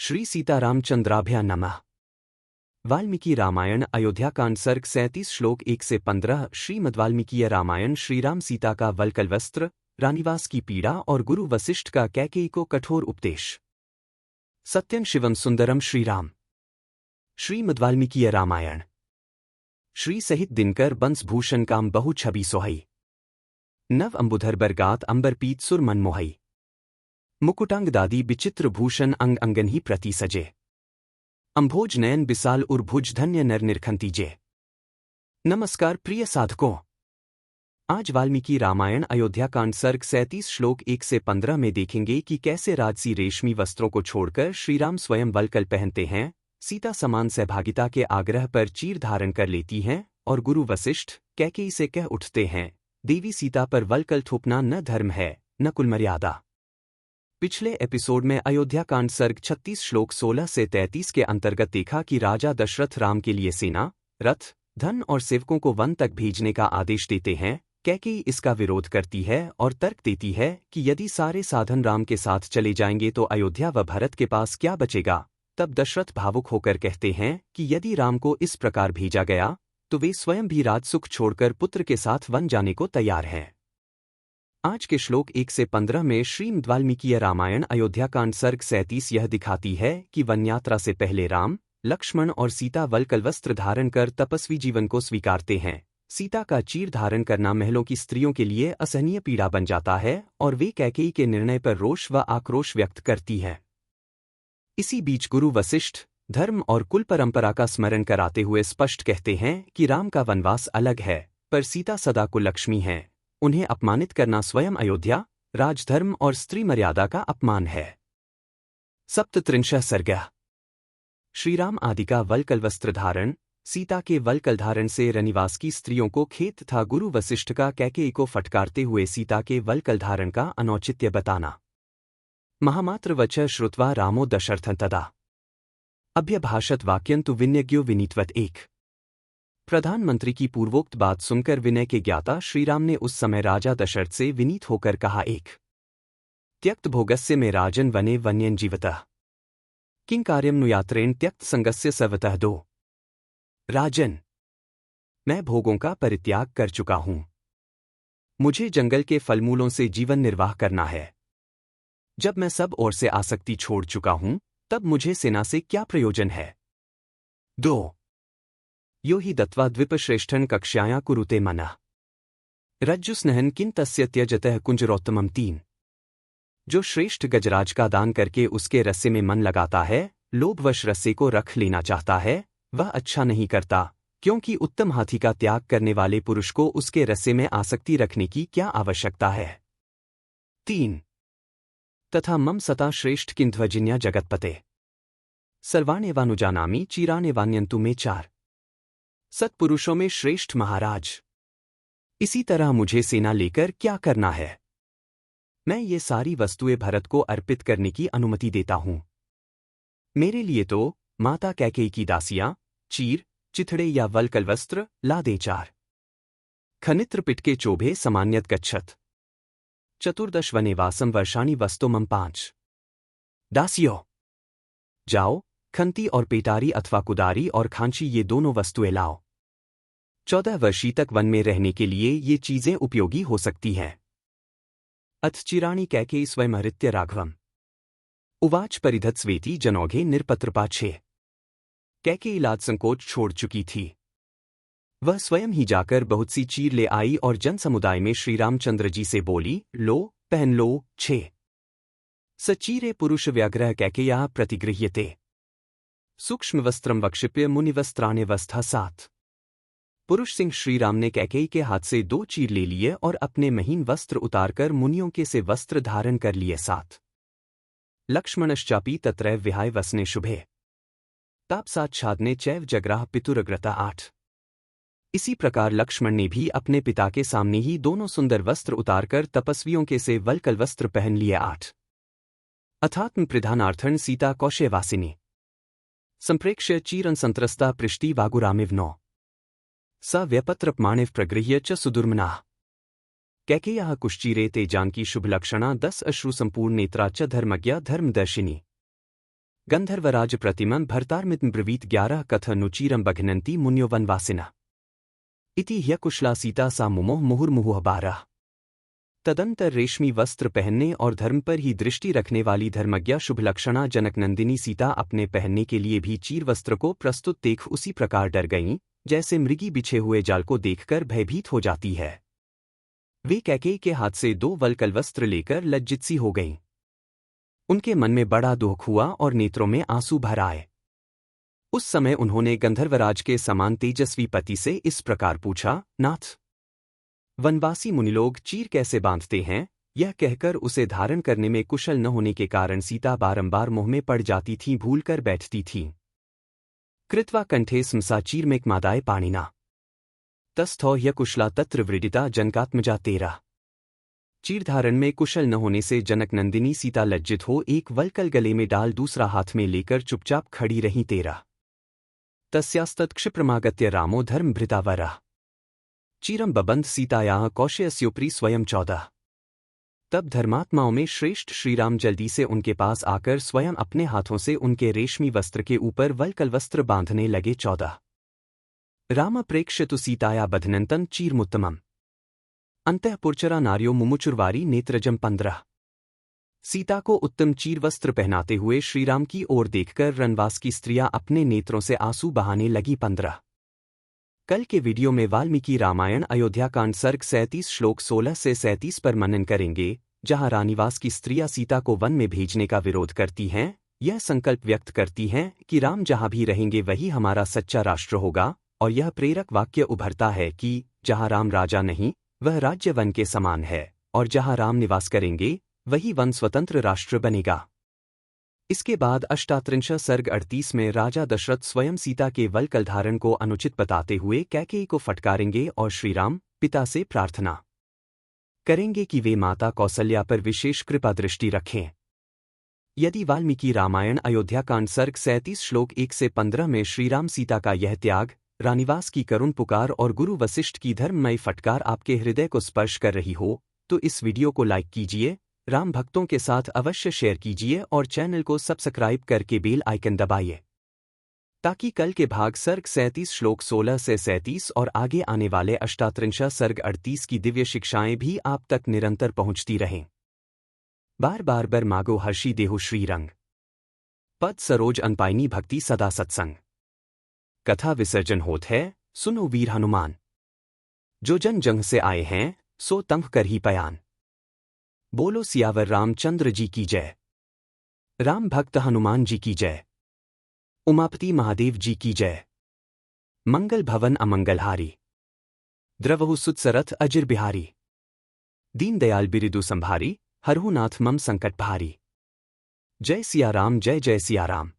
श्री सीतारामचंद्राभ्या नमः। वाल्मीकि रामायण अयोध्याकांड सर्ग 37 श्लोक 1 से 15। श्रीमद्वाल्मीकीय रामायण। श्रीराम सीता का वल्कलवस्त्र, रानीवास की पीड़ा और गुरु वशिष्ठ का कैकेयी को कठोर उपदेश। सत्यं शिवम सुंदरम श्रीराम। श्रीमद्वाल्मीकीय रामायण। श्री सहित दिनकर बंसभूषण काम बहु छवि सोहई। नव अंबुधर बरगात अंबरपीत सुर मनमोहई। मुकुटांग दादी विचित्र भूषण अंग अंगन ही प्रति सजे। अंभोज नयन बिसाल उर्भुज धन्य नर निरखंतीजे। नमस्कार प्रिय साधकों। आज वाल्मीकि रामायण अयोध्याकांड सर्ग 37 श्लोक 1 से 15 में देखेंगे कि कैसे राजसी रेशमी वस्त्रों को छोड़कर श्रीराम स्वयं वल्कल पहनते हैं, सीता समान सहभागिता के आग्रह पर चीर धारण कर लेती हैं और गुरु वशिष्ठ कैकेयी से कह उठते हैं, देवी सीता पर वल्कल थोपना न धर्म है न कुल मर्यादा। पिछले एपिसोड में अयोध्याकांड सर्ग 36 श्लोक 16 से 33 के अंतर्गत देखा कि राजा दशरथ राम के लिए सेना, रथ, धन और सेवकों को वन तक भेजने का आदेश देते हैं। कैकेयी इसका विरोध करती है और तर्क देती है कि यदि सारे साधन राम के साथ चले जाएंगे तो अयोध्या व भरत के पास क्या बचेगा। तब दशरथ भावुक होकर कहते हैं कि यदि राम को इस प्रकार भेजा गया तो वे स्वयं भी राजसुख छोड़कर पुत्र के साथ वन जाने को तैयार हैं। आज के श्लोक 1 से 15 में श्रीमद्वाल्मीकीय रामायण अयोध्याकांड सर्ग 37 यह दिखाती है कि वन यात्रा से पहले राम, लक्ष्मण और सीता वल्कल वस्त्र धारण कर तपस्वी जीवन को स्वीकारते हैं। सीता का चीर धारण करना महलों की स्त्रियों के लिए असहनीय पीड़ा बन जाता है और वे कैकेयी के निर्णय पर रोष व आक्रोश व्यक्त करती है। इसी बीच गुरु वशिष्ठ धर्म और कुल परंपरा का स्मरण कराते हुए स्पष्ट कहते हैं कि राम का वनवास अलग है, पर सीता सदा कुल लक्ष्मी है। उन्हें अपमानित करना स्वयं अयोध्या, राजधर्म और स्त्री मर्यादा का अपमान है। सप्तत्रिंशः सर्ग। श्रीराम आदि का वल्कल वस्त्र धारण। सीता के वल्कल धारण से रनिवास की स्त्रियों को खेद था। गुरु वशिष्ठ का कैकेयी को फटकारते हुए सीता के वल्कल धारण का अनौचित्य बताना। महामात्र वच श्रुत्वा रामो दशरथं तदा अभ्यभाषत वाक्यंतु विनयज्ञो विनीतवत। एक प्रधानमंत्री की पूर्वोक्त बात सुनकर विनय के ज्ञाता श्रीराम ने उस समय राजा दशरथ से विनीत होकर कहा, एक त्यक्त भोगस्य में राजन वने वन्यन जीवतः किं कार्यम नुयात्रेण त्यक्त संगस्य सर्वतः। दो राजन, मैं भोगों का परित्याग कर चुका हूं। मुझे जंगल के फलमूलों से जीवन निर्वाह करना है। जब मैं सब ओर से आसक्ति छोड़ चुका हूं तब मुझे सेना से क्या प्रयोजन है। दो यो हि दत्वा द्विपश्रेष्ठन कक्ष्याया कुरुते मनः रज्जुस्नहन किं तस्य त्यजतः कुंजरोत्तमम। तीन जो श्रेष्ठ गजराज का दान करके उसके रस्से में मन लगाता है, लोभवश रस्से को रख लेना चाहता है, वह अच्छा नहीं करता, क्योंकि उत्तम हाथी का त्याग करने वाले पुरुष को उसके रस्से में आसक्ति रखने की क्या आवश्यकता है। तीन तथा मम सता श्रेष्ठ किंध्वजिन्या जगतपते सर्वाण्येवानुजानामि चिराण्यवान्यन्तु में। चार सत्पुरुषों में श्रेष्ठ महाराज। इसी तरह मुझे सेना लेकर क्या करना है। मैं ये सारी वस्तुएं भरत को अर्पित करने की अनुमति देता हूं। मेरे लिए तो माता कैकेयी की दासियां चीर, चिथड़े या वल्कल वस्त्र ला दे। चार खनित्र पिटके चोभे समान्यत गच्छत चतुर्दश वनेवासम वर्षाणि वस्तुमम। पांच दासियों, जाओ, खंती और पेटारी अथवा कुदारी और खांची ये दोनों वस्तुएं लाओ। 14 वर्षी तक वन में रहने के लिए ये चीजें उपयोगी हो सकती हैं। अथ चिराणि कैकेयी स्वयमहृत्य राघवम उवाच परिधत स्वेति जनौघे निरपत्रपा। 6 कैकेयी लाज संकोच छोड़ चुकी थी। वह स्वयं ही जाकर बहुत सी चीर ले आई और जन समुदाय में श्रीरामचंद्र जी से बोली, लो, पहन लो। 6 सचीरे पुरुष व्याघ्रः कैकेय्याः प्रतिगृह्यते सूक्ष्म वस्त्रम वक्षिप्य मुनिवस्त्राण्यवस्था। 7 पुरुष सिंह श्रीराम ने कैकेयी के हाथ से 2 चीर ले लिए और अपने महीन वस्त्र उतारकर मुनियों के से वस्त्र धारण कर लिए। 7 लक्ष्मणश्चापि तत्रैव विहाय वसने शुभे तापसाच्छादने चैव जग्राह पितुरग्रता। 8 इसी प्रकार लक्ष्मण ने भी अपने पिता के सामने ही दोनों सुंदर वस्त्र उतारकर तपस्वियों के से वल्कल वस्त्र पहन लिए। 8 अथात्म प्रधानार्थन सीता कौशेवासिनी संप्रेक्ष्य चीरन संत्रस्ता पृष्टि वागुरामिव। 9 स व्यपत्रपमाणिव प्रगृह्य च सुदुर्मनाः कैकेय्याः कुश्चीरे ते जानकी शुभलक्षणा। 10 अश्रु संपूर्ण नेत्रा च धर्मज्ञा धर्मदर्शिनी गंधर्वराज प्रतिमं भर्तार्मितं ब्रवीत 11 कथनुचीरं बघ्नन्ति मुन्यो वनवासिनः इति ह्यकुशला सीता सा मुमोह मुहुर्मुहुः 12। तदंतर रेशमी वस्त्र पहनने और धर्म पर ही दृष्टि रखने वाली धर्मज्ञा शुभलक्षणा जनकनंदिनी सीता अपने पहनने के लिए भी चीर वस्त्र को प्रस्तुत देख उसी प्रकार डर गईं जैसे मृगी बिछे हुए जाल को देखकर भयभीत हो जाती है। वे कैकेयी के हाथ से 2 वल्कल वस्त्र लेकर लज्जित सी हो गईं। उनके मन में बड़ा दुख हुआ और नेत्रों में आंसू भर आए। उस समय उन्होंने गंधर्वराज के समान तेजस्वी पति से इस प्रकार पूछा, नाथ, वनवासी मुनिलोग चीर कैसे बांधते हैं? यह कहकर उसे धारण करने में कुशल न होने के कारण सीता बारंबार मोह में पड़ जाती थीं, भूल कर बैठती थीं। कृत्वा कंठे स्मसा चीरमेकमादाय पाणिना तस्थौ ह्यकुशला तत्र वृडिता जनकात्मजा 13। चीरधारण में कुशल न होने से जनकनंदिनी सीता लज्जित हो एक वल्कल गले में डाल दूसरा हाथ में लेकर चुपचाप खड़ी रहीं। 13। तस्यास्तत्क्षिप्रमागत्य रामो धर्मभृतावरः चीरम बबंध सीतायाः कौशयस्योपरि स्वयं 14। तब धर्मात्माओं में श्रेष्ठ श्रीराम जल्दी से उनके पास आकर स्वयं अपने हाथों से उनके रेशमी वस्त्र के ऊपर वल्कल वस्त्र बांधने लगे। 14। राम प्रेक्ष्यतु सीताया बध्नन्तं चीरमुत्तमम् अंतःपुरचरा नार्यो मुमुचुर्वारी नेत्रजम 15। सीता को उत्तम चीर वस्त्र पहनाते हुए श्रीराम की ओर देखकर रनवास की स्त्रियां अपने नेत्रों से आंसू बहाने लगी। 15। कल के वीडियो में वाल्मीकि रामायण अयोध्याकांड सर्ग 37 श्लोक 16 से 37 पर मनन करेंगे, जहां रानीवास की स्त्रियां सीता को वन में भेजने का विरोध करती हैं, यह संकल्प व्यक्त करती हैं कि राम जहां भी रहेंगे वही हमारा सच्चा राष्ट्र होगा, और यह प्रेरक वाक्य उभरता है कि जहां राम राजा नहीं वह राज्य वन के समान है, और जहां राम निवास करेंगे वही वन स्वतंत्र राष्ट्र बनेगा। इसके बाद अष्टात्रिंश सर्ग 38 में राजा दशरथ स्वयं सीता के वल्कल धारण को अनुचित बताते हुए कैकेयी को फटकारेंगे और श्रीराम पिता से प्रार्थना करेंगे कि वे माता कौसल्या पर विशेष कृपा दृष्टि रखें। यदि वाल्मीकि रामायण अयोध्याकांड सर्ग 37 श्लोक 1 से 15 में श्रीराम सीता का यह त्याग, रानीवास की करुण पुकार और गुरु वशिष्ठ की धर्ममयी फटकार आपके हृदय को स्पर्श कर रही हो, तो इस वीडियो को लाइक कीजिए, राम भक्तों के साथ अवश्य शेयर कीजिए और चैनल को सब्सक्राइब करके बेल आइकन दबाइए, ताकि कल के भाग सर्ग 37 श्लोक 16 से 37 और आगे आने वाले अष्टात्रिंश सर्ग 38 की दिव्य शिक्षाएं भी आप तक निरंतर पहुंचती रहें। बार बार बर मागो हर्षी देहु श्रीरंग पद सरोज अनपाइनी भक्ति सदा सत्संग कथा विसर्जन होत है, सुनो वीर हनुमान। जो जन जंग से आए हैं सो तंग कर ही पयान। बोलो सियावर रामचंद्र जी की जय। राम भक्त हनुमान जी की जय। उमापति महादेव जी की जय। मंगल भवन अमंगलहारी द्रवहु सुतसरथ अजिर बिहारी दीनदयाल बिरिदु संभारी हरहु नाथ मम संकट भारी। जय सिया राम जय जय सिया राम।